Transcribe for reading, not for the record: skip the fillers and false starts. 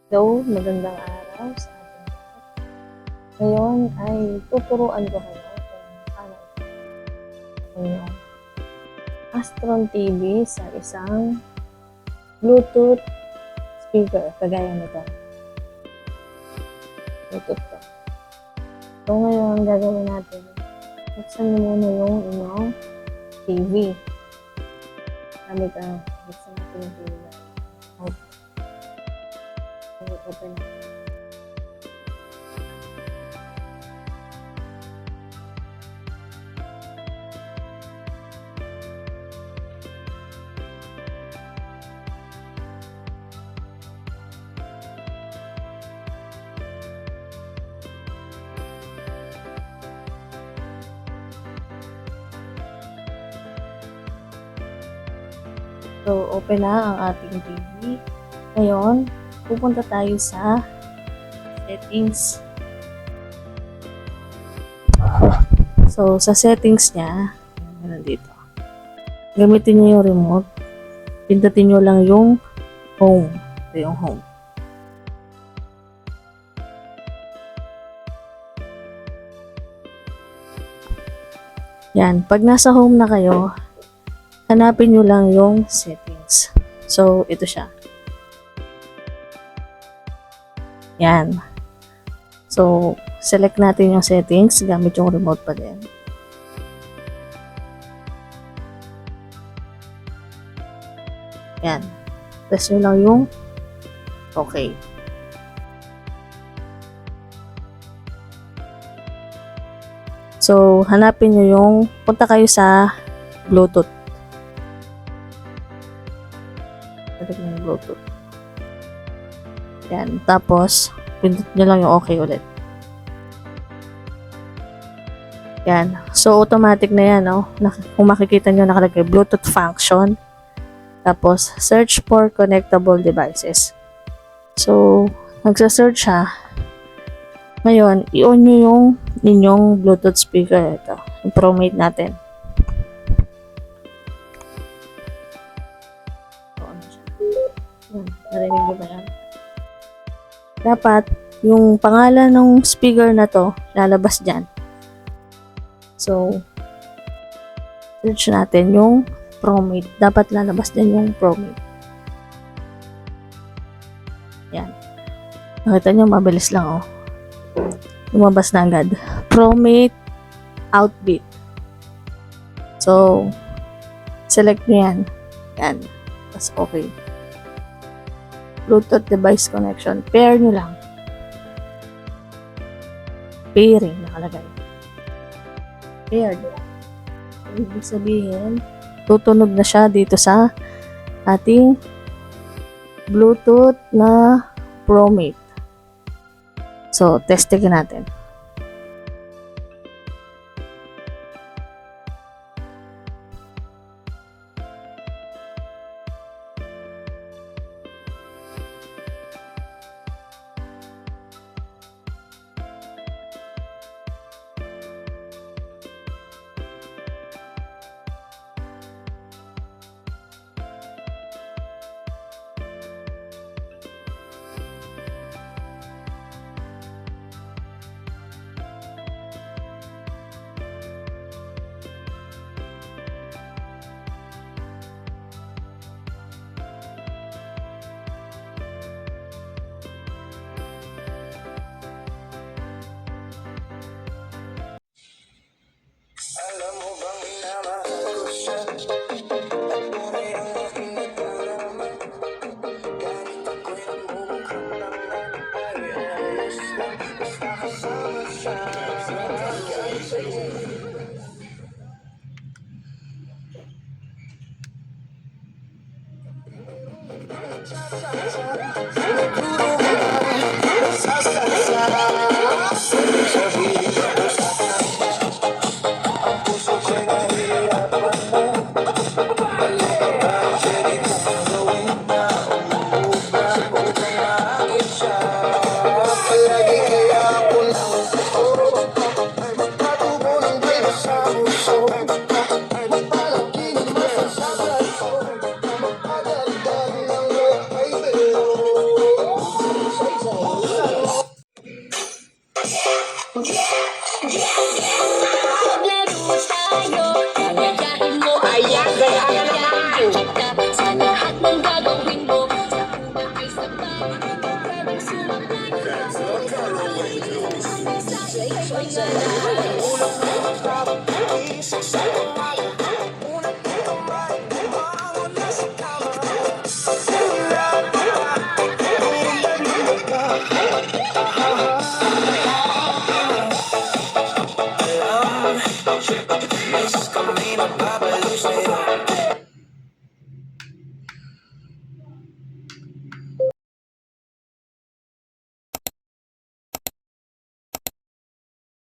Hello, magandang araw sa ating lahat. Ngayon ay tuturuan ko kayo kung paano inyong Astron TV sa isang Bluetooth speaker, kagaya nito. Bluetooth to. So ngayon, gagawin natin, buksan mo muna yung inyong TV. Gamit ang buksan natin yung TV. Open na. So, open na ang ating TV. Ngayon, pupunta tayo sa settings. So, sa settings niya, nandito. Gamitin niyo yung remote. Pindutin niyo lang yung home. Ito yung home. Yan. Pag nasa home na kayo, hanapin niyo lang yung settings. So, ito siya. Yan. So, select natin yung settings gamit yung remote pa din. Yan. Press nyo lang yung okay. So, hanapin nyo yung punta kayo sa Bluetooth. Select nyo yung Bluetooth. Yan. Tapos, pindot nyo lang yung okay ulit. Yan. So, automatic na yan, no? Kung makikita nyo, nakalagay Bluetooth function. Tapos, search for connectable devices. So, magsa-search siya. Ngayon, i-on nyo yung inyong Bluetooth speaker. Ito, yung ProMate natin. On siya. Yan. Narinig nyo ba yan? Dapat, yung pangalan ng speaker na to, lalabas dyan. So, search natin yung ProMate. Dapat lalabas din yung ProMate. Yan. Nakita nyo, mabilis lang, oh. Lumabas na agad. ProMate Outbeat. So, select nyo yan. Yan. Tapos, okay. Bluetooth device connection. Pair nyo lang. Pairing nakalagay. Paired. Ibig sabihin, tutunog na siya dito sa ating Bluetooth na ProMate. So, testingin natin. Alam mo bang minamahal ko siya at tunay ang aking nadarama kahit ako'y namumukhang lang ay ayos lang basta kasama siya kahit sa'yo. Magpalagi ng masasabi ko, magpadagdag ng loob, baby. Isip sa umaga, unang kamay, bumangon na sa kama. Alam,